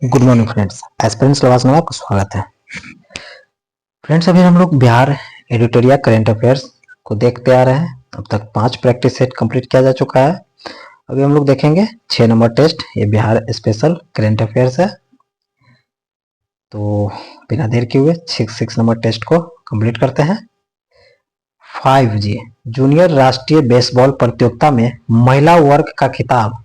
Good morning friends, aspirants class में आपका स्वागत है। फ्रेंड्स, अभी हम लोग बिहार एडिटोरियल करंट अफेयर्स को देखते आ रहे हैं। अब तक 5 प्रैक्टिस सेट कंप्लीट किया जा चुका है। अभी हम लोग देखेंगे 6 नंबर टेस्ट। ये बिहार स्पेशल करंट अफेयर्स है, तो बिना देर किए हुए 6 नंबर टेस्ट को कंप्लीट करते हैं। 5G जूनियर राष्ट्रीय बेसबॉल प्रतियोगिता में महिला वर्ग का खिताब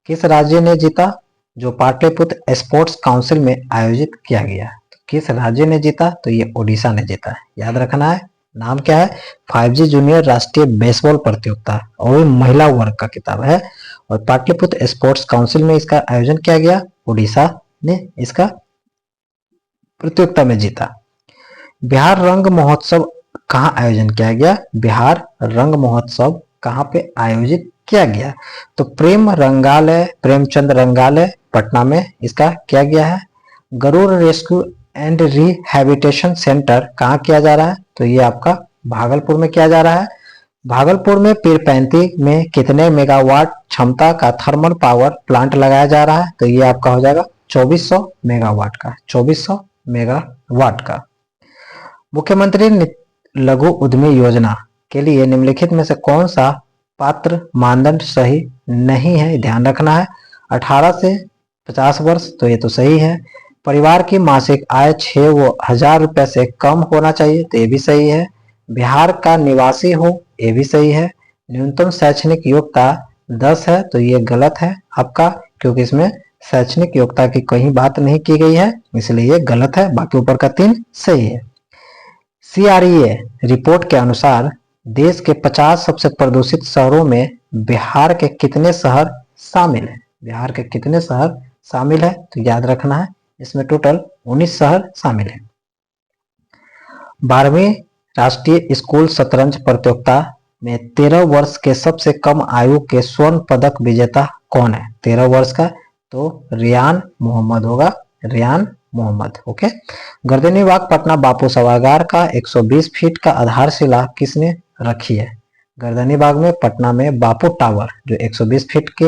किस राज्य ने जीता, जो पाटलिपुत्र स्पोर्ट्स काउंसिल में आयोजित किया गया। तो किस राज्य ने जीता, तो ये ओडिशा ने जीता है। याद रखना है, नाम क्या है, 5G जूनियर राष्ट्रीय बेसबॉल प्रतियोगिता और महिला वर्ग का खिताब है, और पाटलिपुत्र स्पोर्ट्स काउंसिल में इसका आयोजन किया गया। ओडिशा ने इसका प्रतियोगिता में जीता। बिहार रंग महोत्सव कहाँ आयोजन किया गया, बिहार रंग महोत्सव कहाँ पे आयोजित किया गया, तो प्रेमचंद रंगालय पटना में इसका किया गया है। Garud rescue and rehabilitation centre कहाँ किया जा रहा है, तो ये आपका भागलपुर में किया जा रहा है। भागलपुर में पीरपैंती में कितने मेगावाट क्षमता का थर्मल पावर प्लांट लगाया जा रहा है, तो ये आपका हो जाएगा 2400 मेगावाट का, 2400 मेगावाट का। मुख्यमंत्री लघु उद्यमी योजना के लिए निम्नलिखित में से कौन सा पात्र मानदंड सही नहीं है, ध्यान रखना है। 18 से 50 वर्ष, तो ये तो सही है। परिवार की मासिक आय 6,000 रुपए से कम होना चाहिए, तो ये भी सही है। बिहार का निवासी हो, ये भी सही है। न्यूनतम शैक्षणिक योग्यता 10 है, तो ये गलत है आपका, क्योंकि इसमें शैक्षणिक योग्यता की कहीं बात नहीं की गई है, इसलिए ये गलत है। बाकी ऊपर का 3 सही है। CREA रिपोर्ट के अनुसार देश के 50 सबसे प्रदूषित शहरों में बिहार के कितने शहर शामिल हैं, बिहार के कितने शहर शामिल है, तो याद रखना है, इसमें टोटल 19 शहर शामिल हैं। 12वीं राष्ट्रीय स्कूल शतरंज प्रतियोगिता में 13 वर्ष के सबसे कम आयु के स्वर्ण पदक विजेता कौन है, 13 वर्ष का, तो रियान मोहम्मद होगा, रियान मोहम्मद। ओके। गर्दनीबाग पटना बापू सभागार का 120 फीट का आधारशिला किसने रखी है, गर्दनीबाग में पटना में बापू टावर जो 120 फीट के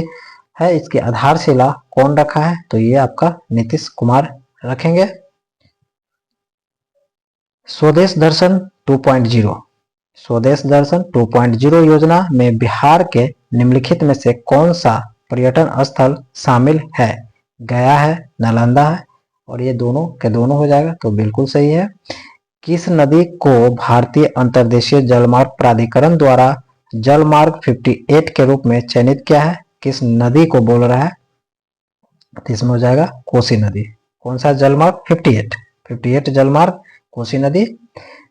है, इसकी आधारशिला कौन रखा है, तो ये आपका नीतीश कुमार रखेंगे। स्वदेश दर्शन 2.0 स्वदेश दर्शन 2.0 योजना में बिहार के निम्नलिखित में से कौन सा पर्यटन स्थल शामिल है, गया है, नालंदा है, और ये दोनों के दोनों हो जाएगा, तो बिल्कुल सही है। किस नदी को भारतीय अंतर्देशीय जलमार्ग प्राधिकरण द्वारा जलमार्ग 58 के रूप में चयनित किया है, किस नदी को बोल रहा है, तो इसमें हो जाएगा कोसी नदी। कौन सा जलमार्ग, 58 जलमार्ग कोसी नदी।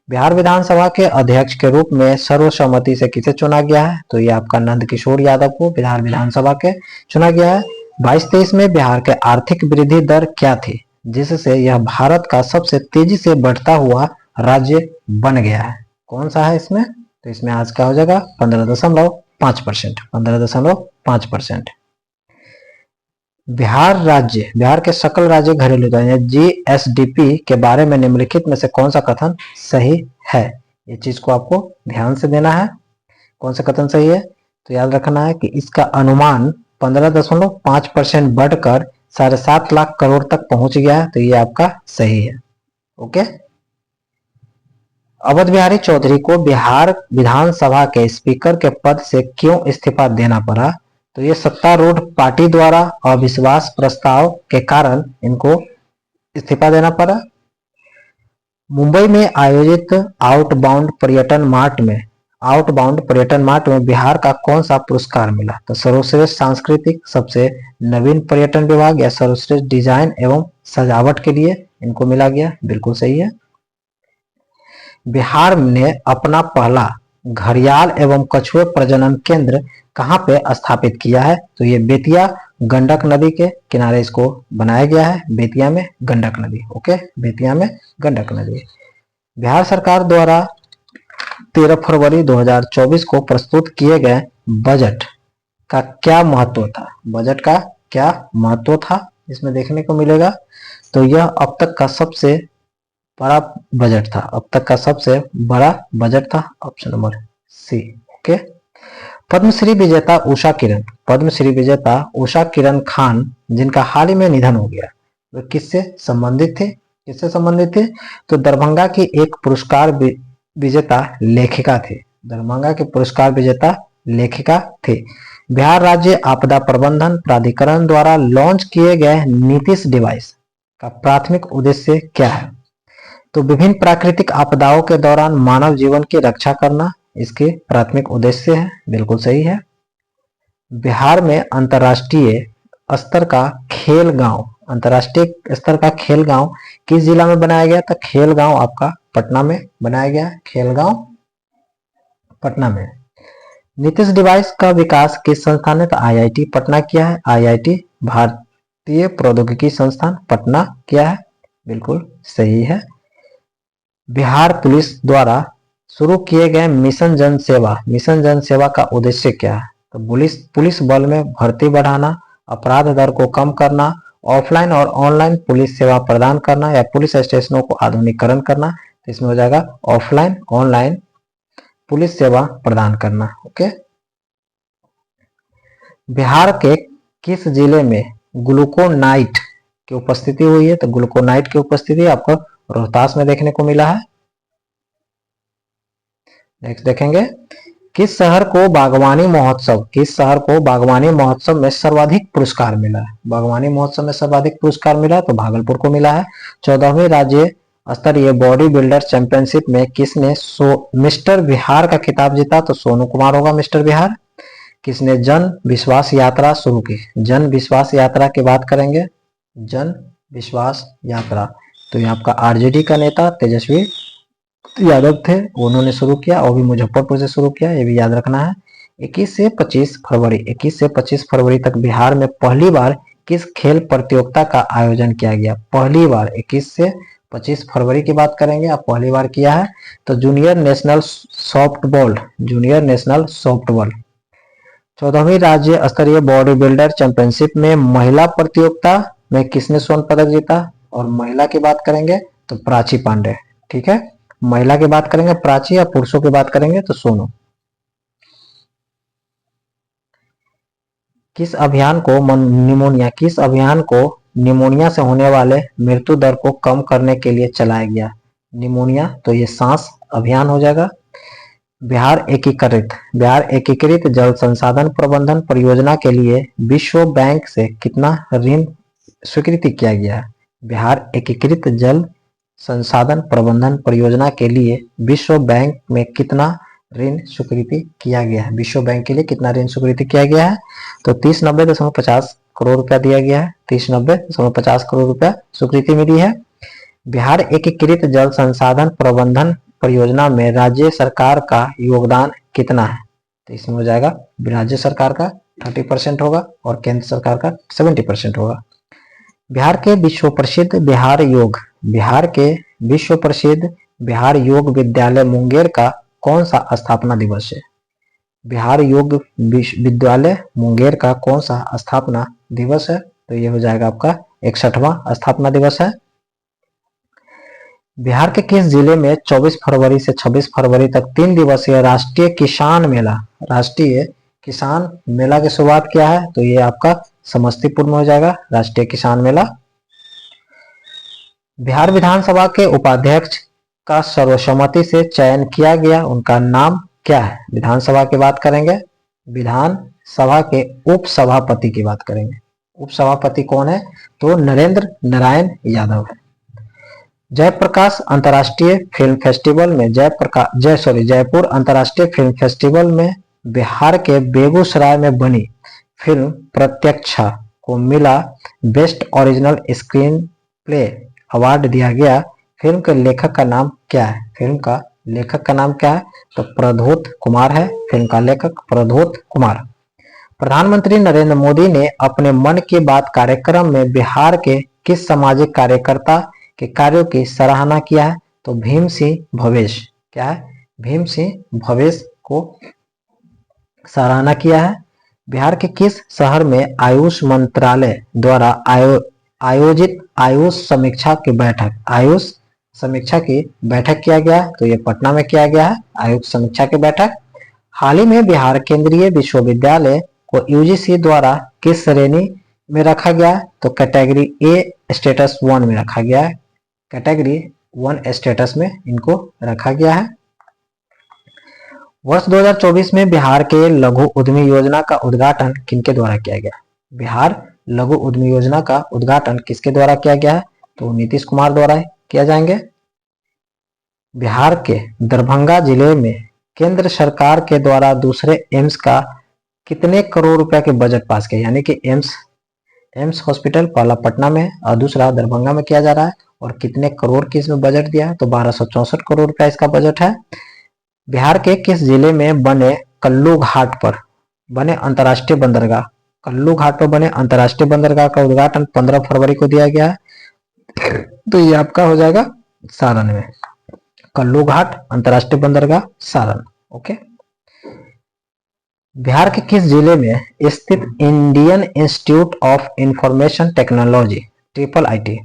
बिहार विधानसभा के अध्यक्ष के रूप में सर्वसम्मति से किसे चुना गया है, तो ये आपका नंद किशोर यादव को बिहार विधानसभा के चुना गया है। 22-23 में बिहार के आर्थिक वृद्धि दर क्या थी, जिससे यह भारत का सबसे तेजी से बढ़ता हुआ राज्य बन गया है, कौन सा है इसमें, तो इसमें आज का हो जाएगा 15.5%, 15.5%। बिहार के सकल राज्य घरेलू उत्पाद GSDP के बारे में निम्नलिखित में से कौन सा कथन सही है, ये चीज को आपको ध्यान से देना है, कौन सा कथन सही है, तो याद रखना है कि इसका अनुमान 15.5% बढ़कर 7.5 लाख करोड़ तक पहुंच गया है, तो ये आपका सही है। ओके। अवध बिहारी चौधरी को बिहार विधानसभा के स्पीकर के पद से क्यों इस्तीफा देना पड़ा, तो ये सत्तारूढ़ पार्टी द्वारा अविश्वास प्रस्ताव के कारण इनको इस्तीफा देना पड़ा। मुंबई में आयोजित आउटबाउंड पर्यटन मार्ट में बिहार का कौन सा पुरस्कार मिला, तो सर्वश्रेष्ठ सांस्कृतिक, सबसे नवीन पर्यटन विभाग, या सर्वश्रेष्ठ डिजाइन एवं सजावट के लिए इनको मिला गया, बिल्कुल सही है। बिहार ने अपना पहला घड़ियाल एवं कछुए प्रजनन केंद्र कहां पे स्थापित किया है, तो ये बेतिया गंडक नदी के किनारे इसको बनाया गया है, बेतिया में गंडक नदी। ओके, बेतिया में गंडक नदी। बिहार सरकार द्वारा 13 फरवरी 2024 को प्रस्तुत किए गए बजट का क्या महत्व था, बजट का क्या महत्व था इसमें देखने को मिलेगा, तो यह अब तक का सबसे बड़ा बजट था, अब तक का सबसे बड़ा बजट था, option number C. Okay. Padmashri विजेता उषा किरण खान, जिनका हाल ही में निधन हो गया, वे किससे संबंधित थे? किससे संबंधित थे? तो दरभंगा की एक पुरस्कार विजेता लेखिका थे। दरभंगा के पुरस्कार विजेता लेखिका थे। बिहार राज्य आपदा प्रबंधन प्राधिकरण द्वारा लॉन्च किए गए नीतीश डिवाइस का प्राथमिक उद्देश्य क्या है? तो विभिन्न प्राकृतिक आपदाओं के दौरान मानव जीवन की रक्षा करना इसके प्राथमिक उद्देश्य है। बिल्कुल सही है। बिहार में अंतर्राष्ट्रीय स्तर का खेल गांव, अंतर्राष्ट्रीय स्तर का खेल गांव किस जिला में बनाया गया? तो खेल गांव आपका पटना में बनाया गया। खेल गांव पटना में। नीतीश डिवाइस का विकास किस संस्थान ने? तो आईआईटी पटना किया है। आईआईटी भारतीय प्रौद्योगिकी संस्थान पटना किया है। बिल्कुल सही है। बिहार पुलिस द्वारा शुरू किए गए मिशन जन सेवा का उद्देश्य क्या है? तो पुलिस बल में भर्ती बढ़ाना, अपराध दर को कम करना, ऑफलाइन और ऑनलाइन पुलिस सेवा प्रदान करना या पुलिस स्टेशनों को आधुनिकीकरण करना। तो इसमें हो जाएगा ऑफलाइन ऑनलाइन पुलिस सेवा प्रदान करना। ओके। बिहार के किस जिले में ग्लूकोनाइट की उपस्थिति हुई है? तो ग्लूकोनाइट की उपस्थिति आपको रोहतास में देखने को मिला है। नेक्स्ट देखेंगे, किस शहर को बागवानी महोत्सव में सर्वाधिक पुरस्कार मिला है? बागवानी महोत्सव में सर्वाधिक पुरस्कार मिला तो भागलपुर को मिला है। 14वीं राज्य स्तरीय बॉडी बिल्डर चैंपियनशिप में किसने मिस्टर बिहार का खिताब जीता? तो सोनू कुमार होगा मिस्टर बिहार। किसने जन विश्वास यात्रा शुरू की? जन विश्वास यात्रा की बात करेंगे, जन विश्वास यात्रा तो ये आपका आरजेडी का नेता तेजस्वी यादव थे, उन्होंने शुरू किया और भी मुजफ्फरपुर से शुरू किया, ये भी याद रखना है। 21 से 25 फरवरी तक बिहार में पहली बार किस खेल प्रतियोगिता का आयोजन किया गया? पहली बार 21 से 25 फरवरी की बात करेंगे, आप पहली बार किया है तो जूनियर नेशनल सॉफ्टबॉल। 14वीं राज्य स्तरीय बॉडी बिल्डर चैंपियनशिप में महिला प्रतियोगिता में किसने स्वर्ण पदक जीता? और महिला की बात करेंगे तो प्राची पांडे। ठीक है, महिला की बात करेंगे प्राची, या पुरुषों की बात करेंगे तो सोनू। किस अभियान को निमोनिया से होने वाले मृत्यु दर को कम करने के लिए चलाया गया? निमोनिया तो ये सांस अभियान हो जाएगा। बिहार एकीकृत जल संसाधन प्रबंधन परियोजना के लिए विश्व बैंक से कितना ऋण स्वीकृति किया गया है? बिहार एकीकृत जल संसाधन प्रबंधन परियोजना के लिए विश्व बैंक में कितना ऋण स्वीकृति किया गया है? विश्व बैंक के लिए कितना ऋण स्वीकृति किया गया है? तो 3090.50 करोड़ रुपया दिया गया है। 3090.50 करोड़ रुपया स्वीकृति मिली है। बिहार एकीकृत जल संसाधन प्रबंधन परियोजना में राज्य सरकार का योगदान कितना है? तो इसमें हो जाएगा राज्य सरकार का 30% होगा और केंद्र सरकार का 70% होगा। बिहार के विश्व प्रसिद्ध बिहार योग विद्यालय मुंगेर का कौन सा स्थापना दिवस है? बिहार योग विश्वविद्यालय मुंगेर का कौन सा स्थापना दिवस है? तो ये हो जाएगा आपका 61वां स्थापना दिवस है। बिहार के किस जिले में 24 फरवरी से 26 फरवरी तक 3 दिवसीय राष्ट्रीय किसान मेला की शुरुआत किया है? तो ये आपका समस्तीपुर में हो जाएगा राष्ट्रीय किसान मेला। बिहार विधानसभा के उपाध्यक्ष का सर्वसम्मति से चयन किया गया, उनका नाम क्या है? विधानसभा की बात करेंगे, विधानसभा के उपसभापति की बात करेंगे। उपसभापति कौन है? तो नरेंद्र नारायण यादव है। जयपुर अंतर्राष्ट्रीय फिल्म फेस्टिवल में बिहार के बेगूसराय में बनी फिल्म प्रत्यक्षा को मिला best original screen play award दिया गया। फिल्म के लेखक का नाम क्या है? फिल्म का लेखक का नाम क्या है? तो प्रधोत कुमार है फिल्म का लेखक, प्रधोत कुमार। प्रधानमंत्री नरेंद्र मोदी ने अपने मन की बात कार्यक्रम में बिहार के किस सामाजिक कार्यकर्ता के कार्यों की सराहना किया है? तो भीम सिंह भवेश। क्या है? भीम सिंह भवेश को सराहना किया है। बिहार के किस शहर में आयुष मंत्रालय द्वारा आयोजित आयुष समीक्षा की बैठक किया गया? तो ये पटना में किया गया है आयुष समीक्षा की बैठक। हाल ही में बिहार केंद्रीय विश्वविद्यालय को यूजीसी द्वारा किस श्रेणी में रखा गया है, तो कैटेगरी ए स्टेटस 1 में रखा गया है, कैटेगरी 1 स्टेटस में इनको रखा गया है। वर्ष 2024 में बिहार के लघु उद्यमी योजना का उद्घाटन किनके द्वारा किया गया? बिहार लघु उद्यमी योजना का उद्घाटन किसके द्वारा किया गया है? तो नीतीश कुमार द्वारा किया जाएंगे। बिहार के दरभंगा जिले में केंद्र सरकार के द्वारा दूसरे एम्स का कितने करोड़ रुपए के बजट पास किया? यानी कि एम्स हॉस्पिटल पहला पटना में और दूसरा दरभंगा में किया जा रहा है, और कितने करोड़ की इसमें बजट दिया है? तो 1264 करोड़ रुपया इसका बजट है। बिहार के किस जिले में बने कल्लू घाट पर बने अंतर्राष्ट्रीय बंदरगाह, कल्लू घाट पर बने अंतर्राष्ट्रीय बंदरगाह का उद्घाटन 15 फरवरी को दिया गया है? तो ये आपका हो जाएगा सारण में, कल्लू घाट अंतर्राष्ट्रीय बंदरगाह सारण। ओके। बिहार के किस जिले में स्थित Indian institute of information technology IIIT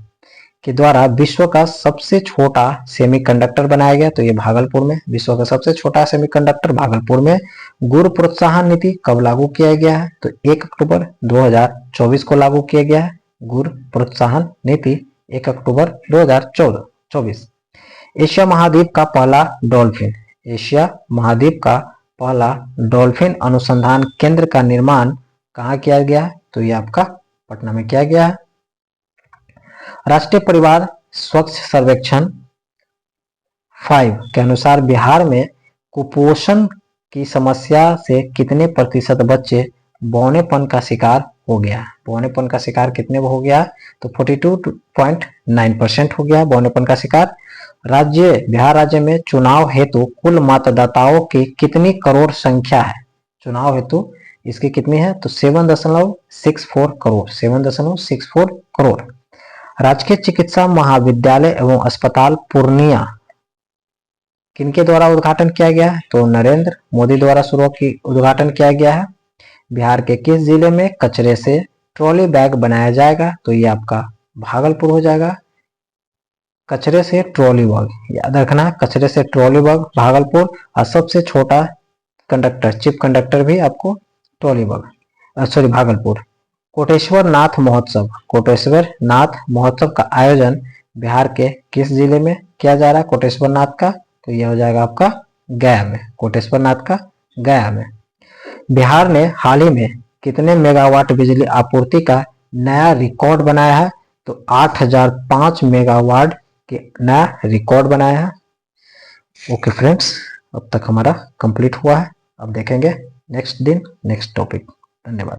के द्वारा विश्व का सबसे छोटा सेमीकंडक्टर बनाया गया? तो ये भागलपुर में, विश्व का सबसे छोटा सेमीकंडक्टर भागलपुर में। गुरु प्रोत्साहन नीति कब लागू किया गया है? तो 1 अक्टूबर 2024 को लागू किया गया है। गुरु प्रोत्साहन नीति 1 अक्टूबर 2024। एशिया महाद्वीप का पहला डॉल्फिन, एशिया महाद्वीप का पहला डॉल्फिन अनुसंधान केंद्र का निर्माण कहाँ किया गया? तो ये आपका पटना में किया गया है। राष्ट्रीय परिवार स्वच्छ सर्वेक्षण 5 के अनुसार बिहार में कुपोषण की समस्या से कितने प्रतिशत बच्चे बौनेपन का शिकार हो गया? बौनेपन का शिकार कितने हो गया? तो 42.9% हो गया बौनेपन का शिकार। बिहार राज्य में चुनाव हेतु कुल मतदाताओं की कितनी करोड़ संख्या है? चुनाव हेतु इसकी कितनी है? तो 7.64 करोड़, 7.64 करोड़। राजकीय चिकित्सा महाविद्यालय एवं अस्पताल पूर्णिया किनके द्वारा उद्घाटन किया गया है? तो नरेंद्र मोदी द्वारा उद्घाटन किया गया है। बिहार के किस जिले में कचरे से ट्रॉली बैग बनाया जाएगा? तो ये आपका भागलपुर हो जाएगा। कचरे से ट्रॉली बैग याद रखना, कचरे से ट्रॉली बैग भागलपुर। और सबसे छोटा कंडक्टर, चिप कंडक्टर भी आपको ट्रॉली बैग भागलपुर। कोटेश्वर नाथ महोत्सव, कोटेश्वर नाथ महोत्सव का आयोजन बिहार के किस जिले में किया जा रहा है? कोटेश्वर नाथ का, तो यह हो जाएगा आपका गया में, कोटेश्वर नाथ का गया में। बिहार ने हाल ही में कितने मेगावाट बिजली आपूर्ति का नया रिकॉर्ड बनाया है? तो 8005 मेगावाट के नया रिकॉर्ड बनाया है। ओके फ्रेंड्स, अब तक हमारा कंप्लीट हुआ है। अब देखेंगे नेक्स्ट दिन नेक्स्ट टॉपिक। धन्यवाद।